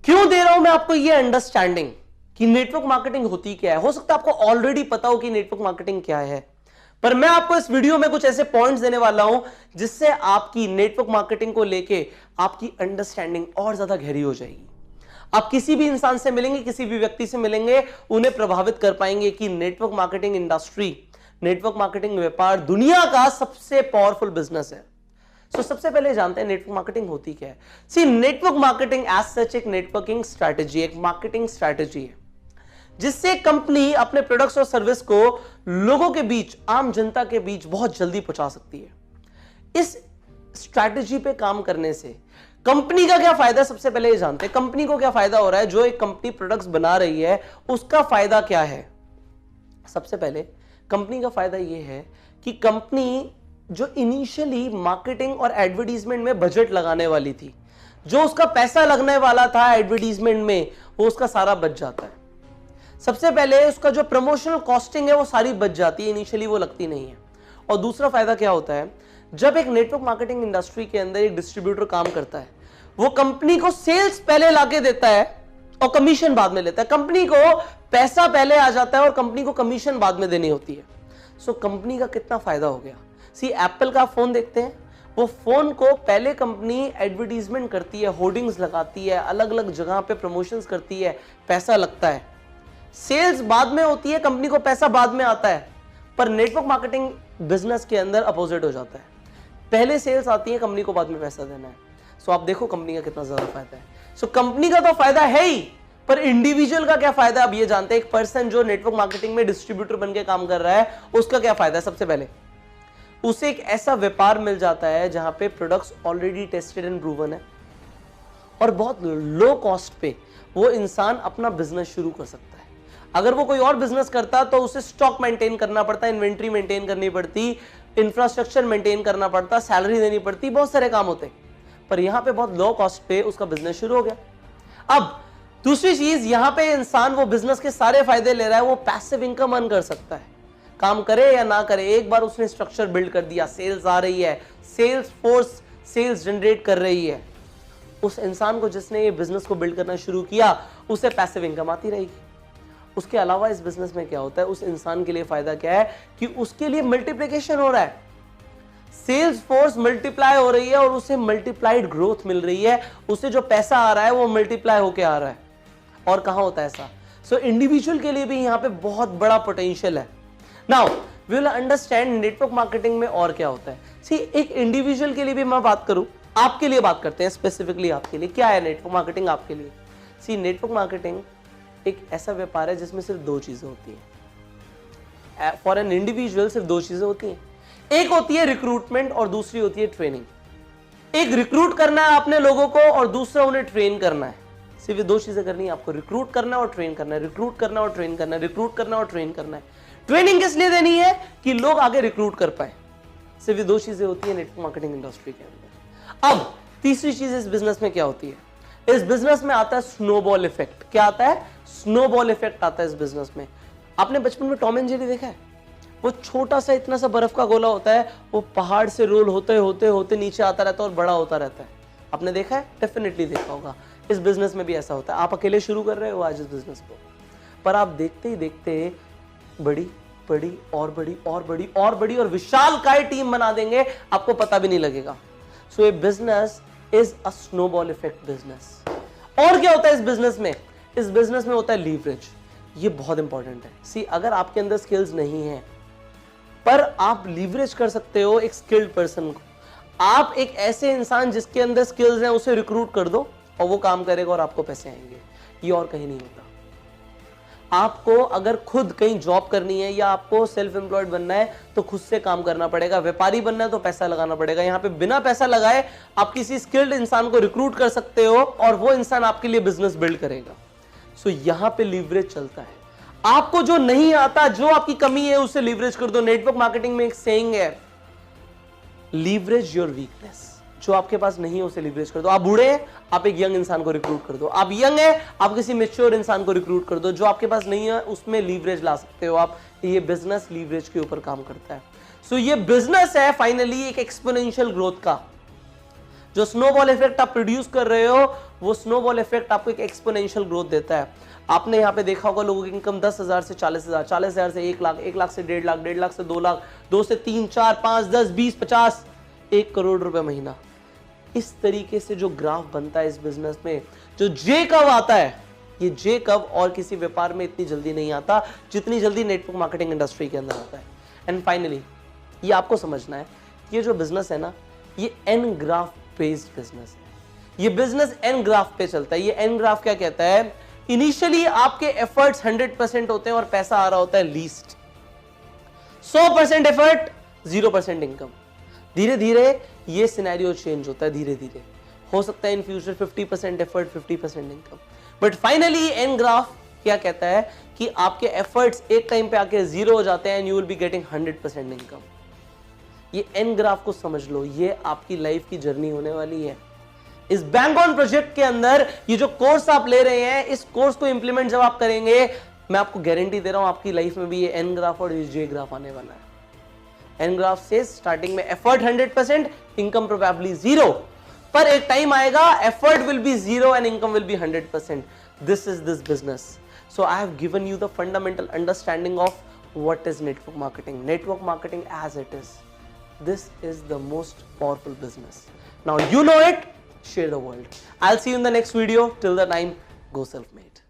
क्यों दे रहा हूं मैं आपको ये अंडरस्टैंडिंग कि नेटवर्क मार्केटिंग होती क्या है। हो सकता है आपको ऑलरेडी पता हो कि नेटवर्क मार्केटिंग क्या है, पर मैं आपको इस वीडियो में कुछ ऐसे पॉइंट्स देने वाला हूं जिससे आपकी नेटवर्क मार्केटिंग को लेके आपकी अंडरस्टैंडिंग और ज्यादा गहरी हो जाएगी। आप किसी भी इंसान से मिलेंगे, किसी भी व्यक्ति से मिलेंगे, उन्हें प्रभावित कर पाएंगे कि network marketing industry, network marketing व्यापार दुनिया का सबसे पावरफुल बिजनेस है। सबसे पहले जानते हैं नेटवर्क मार्केटिंग होती क्या है। सी, नेटवर्क मार्केटिंग एज सच एक नेटवर्किंग स्ट्रैटेजी, एक मार्केटिंग स्ट्रैटेजी है जिससे कंपनी अपने प्रोडक्ट्स और सर्विस को लोगों के बीच, आम जनता के बीच बहुत जल्दी पहुंचा सकती है। इस स्ट्रैटेजी पे काम करने से कंपनी का क्या फायदा है, सबसे पहले ये जानते हैं कंपनी को क्या फायदा हो रहा है। जो एक कंपनी प्रोडक्ट्स बना रही है उसका फायदा क्या है। सबसे पहले कंपनी का फायदा यह है कि कंपनी जो इनिशियली मार्केटिंग और एडवर्टाइजमेंट में बजट लगाने वाली थी, जो उसका पैसा लगने वाला था एडवर्टाइजमेंट में, वो उसका सारा बच जाता है। सबसे पहले उसका जो प्रमोशनल कॉस्टिंग है वो सारी बच जाती है, इनिशियली वो लगती नहीं है। और दूसरा फायदा क्या होता है, जब एक नेटवर्क मार्केटिंग इंडस्ट्री के अंदर एक डिस्ट्रीब्यूटर काम करता है, वो कंपनी को सेल्स पहले लाके देता है और कमीशन बाद में लेता है। कंपनी को पैसा पहले आ जाता है और कंपनी को कमीशन बाद में देनी होती है। सो कंपनी का कितना फायदा हो गया। सी, एप्पल का फोन देखते हैं, वो फोन को पहले कंपनी एडवर्टाइजमेंट करती है, होर्डिंग्स लगाती है, अलग अलग जगह पे प्रमोशंस करती है, पैसा लगता है, सेल्स बाद में होती है, कंपनी को पैसा बाद में आता है। पर नेटवर्क मार्केटिंग बिजनेस के अंदर अपोजिट हो जाता है, पहले सेल्स आती है, कंपनी को बाद में पैसा देना है। सो आप देखो कंपनी का कितना ज्यादा फायदा है। सो कंपनी का तो फायदा है ही, पर इंडिविजुअल का क्या फायदा अब ये जानते हैं। एक पर्सन जो नेटवर्क मार्केटिंग में डिस्ट्रीब्यूटर बनकर काम कर रहा है, उसका क्या फायदा है। सबसे पहले उसे एक ऐसा व्यापार मिल जाता है जहां पे products already tested and proven है और बहुत लो कॉस्ट पे वो इंसान अपना बिजनेस शुरू कर सकता है। अगर वो कोई और बिजनेस करता तो उसे स्टॉक मेंटेन करना पड़ता, इन्वेंट्री मेंटेन करनी पड़ती, इंफ्रास्ट्रक्चर मेंटेन करना पड़ता, सैलरी देनी पड़ती, बहुत सारे काम होते। पर यहां पे बहुत लो कॉस्ट पे उसका बिजनेस शुरू हो गया। अब दूसरी चीज, यहां पे इंसान वो बिजनेस के सारे फायदे ले रहा है, वो पैसिव इनकम अर्न कर सकता है। काम करे या ना करे, एक बार उसने स्ट्रक्चर बिल्ड कर दिया, सेल्स आ रही है, सेल्स फोर्स सेल्स जनरेट कर रही है, उस इंसान को जिसने ये बिजनेस को बिल्ड करना शुरू किया उसे पैसिव इनकम आती रहेगी। उसके अलावा इस बिजनेस में क्या होता है, उस इंसान के लिए फायदा क्या है कि उसके लिए मल्टीप्लिकेशन हो रहा है, सेल्स फोर्स मल्टीप्लाई हो रही है और उसे मल्टीप्लाइड ग्रोथ मिल रही है। उसे जो पैसा आ रहा है वो मल्टीप्लाई होके आ रहा है। और कहां होता है ऐसा। सो इंडिविजुअल के लिए भी यहां पे बहुत बड़ा पोटेंशियल है। Now we will understand network marketing में और क्या होता है। सी, एक इंडिविजुअल के लिए भी मैं बात करूं, आपके लिए बात करते हैं, स्पेसिफिकली आपके लिए क्या है नेटवर्क मार्केटिंग आपके लिए। सी, नेटवर्क मार्केटिंग एक ऐसा व्यापार है जिसमें सिर्फ दो चीजें होती हैं। फॉर एन इंडिविजुअल सिर्फ दो चीजें होती हैं, एक होती है रिक्रूटमेंट और दूसरी होती है ट्रेनिंग। एक रिक्रूट करना है अपने लोगों को और दूसरा उन्हें ट्रेन करना है। सिर्फ दो चीजें करनी है आपको, रिक्रूट करना है और ट्रेन करना है, रिक्रूट करना और ट्रेन करना है, रिक्रूट करना और ट्रेन करना है। ट्रेनिंग किस लिए देनी है कि लोग आगे रिक्रूट कर पाए। सिर्फ दो चीजें होती है नेटवर्क मार्केटिंग इंडस्ट्री के अंदर। अब तीसरी चीज इस बिजनेस में क्या होती है, इस बिजनेस में आता है स्नोबॉल इफेक्ट। क्या आता है, स्नोबॉल इफेक्ट आता है इस बिजनेस में। आपने बचपन में टॉम एंड जेरी देखा है, वो छोटा सा इतना सा बर्फ का गोला होता है, वो पहाड़ से रोल होते होते होते नीचे आता रहता है और बड़ा होता रहता है। आपने देखा है, डेफिनेटली देखा होगा। इस बिजनेस में भी ऐसा होता है। आप अकेले शुरू कर रहे हो आज इस बिजनेस को, पर आप देखते ही देखते बड़ी बड़ी और बड़ी और बड़ी और बड़ी और विशालकाय टीम बना देंगे, आपको पता भी नहीं लगेगा। So a business is a snowball effect business. और क्या होता है इस बिजनेस में, इस बिजनेस में होता है लीवरेज। ये बहुत इंपॉर्टेंट है। सी, अगर आपके अंदर स्किल्स नहीं है पर आप लीवरेज कर सकते हो एक स्किल्ड पर्सन को। आप एक ऐसे इंसान जिसके अंदर स्किल्स हैं उसे रिक्रूट कर दो और वो काम करेगा और आपको पैसे आएंगे। ये और कहीं नहीं होता। आपको अगर खुद कहीं जॉब करनी है या आपको सेल्फ एम्प्लॉयड बनना है तो खुद से काम करना पड़ेगा। व्यापारी बनना है तो पैसा लगाना पड़ेगा। यहाँ पे बिना पैसा लगाए आप किसी स्किल्ड इंसान को रिक्रूट कर सकते हो और वो इंसान आपके लिए बिजनेस बिल्ड करेगा। सो यहाँ पे लीवरेज चलता है। आपको जो नहीं आता, जो आपकी कमी है, उसे लीवरेज कर दो। नेटवर्क मार्केटिंग में एक सेइंग है, लीवरेज योर वीकनेस। जो आपके पास नहीं है उसे लीवरेज कर दो। आप बूढ़े हैं, आप एक यंग इंसान को रिक्रूट कर दो। आप यंग है, आप किसी मैच्योर इंसान को रिक्रूट कर दो। जो आपके पास नहीं है उसमें लीवरेज ला सकते हो आप। ये बिजनेस लीवरेज के ऊपर काम करता है। सो ये बिजनेस है फाइनली एक एक्सपोनेंशियल ग्रोथ का। जो स्नोबॉल इफेक्ट आप प्रोड्यूस कर रहे हो, वो स्नोबॉल इफेक्ट आपको एक एक्सपोनेंशियल ग्रोथ देता है। आपने यहाँ पे देखा होगा लोगों की इनकम 10,000 से 40,000, 40,000 से 1 लाख, 1 लाख से 1.5 लाख, 1.5 लाख से 2 लाख, 2 से 3, 4, 5, 10, 20, 50, 1 करोड़ रुपए महीना। इस तरीके से जो ग्राफ बनता है इस बिजनेस में, जो जे कब आता है, ये जे कब और किसी व्यापार में इतनी जल्दी नहीं आता जितनी जल्दी नेटवर्क मार्केटिंग इंडस्ट्री के अंदर आता है। एंड फाइनली ये आपको समझना है, ये जो बिजनेस है ना, ये एन ग्राफ बेस्ड बिजनेस है। ये बिजनेस एन ग्राफ पे चलता है। ये एन ग्राफ क्या कहता है, इनिशियली आपके एफर्ट्स 100% होते हैं और पैसा आ रहा होता है लीस्ट। 100% effort, 0% income. धीरे धीरे ये सिनेरियो चेंज होता है, धीरे धीरे हो सकता है in future 50% effort, 50% income. But finally N graph क्या कहता है कि आपके एफर्ट्स एक टाइम पे आके 0 हो जाते हैं and you will be getting 100% income. ये एन ग्राफ को समझ लो, ये आपकी लाइफ की जर्नी होने वाली है। इस बैंक ऑन प्रोजेक्ट के अंदर ये जो कोर्स आप ले रहे हैं, इस कोर्स को इंप्लीमेंट जब आप करेंगे, मैं आपको गारंटी दे रहा हूं आपकी लाइफ में भी ये एन ग्राफ और ये जे ग्राफ आने वाला है। एन ग्राफ से स्टार्टिंग में एफर्ट 100%, इनकम प्रोबेबली 0, पर एक टाइम आएगा effort will be 0 and income will be 100%। This is this business. So I have given you the fundamental understanding of what is network marketing. Network marketing as it is, this is the most powerful business. Now you know it, share the world. I'll see you in the next video. Till the time, go self-made.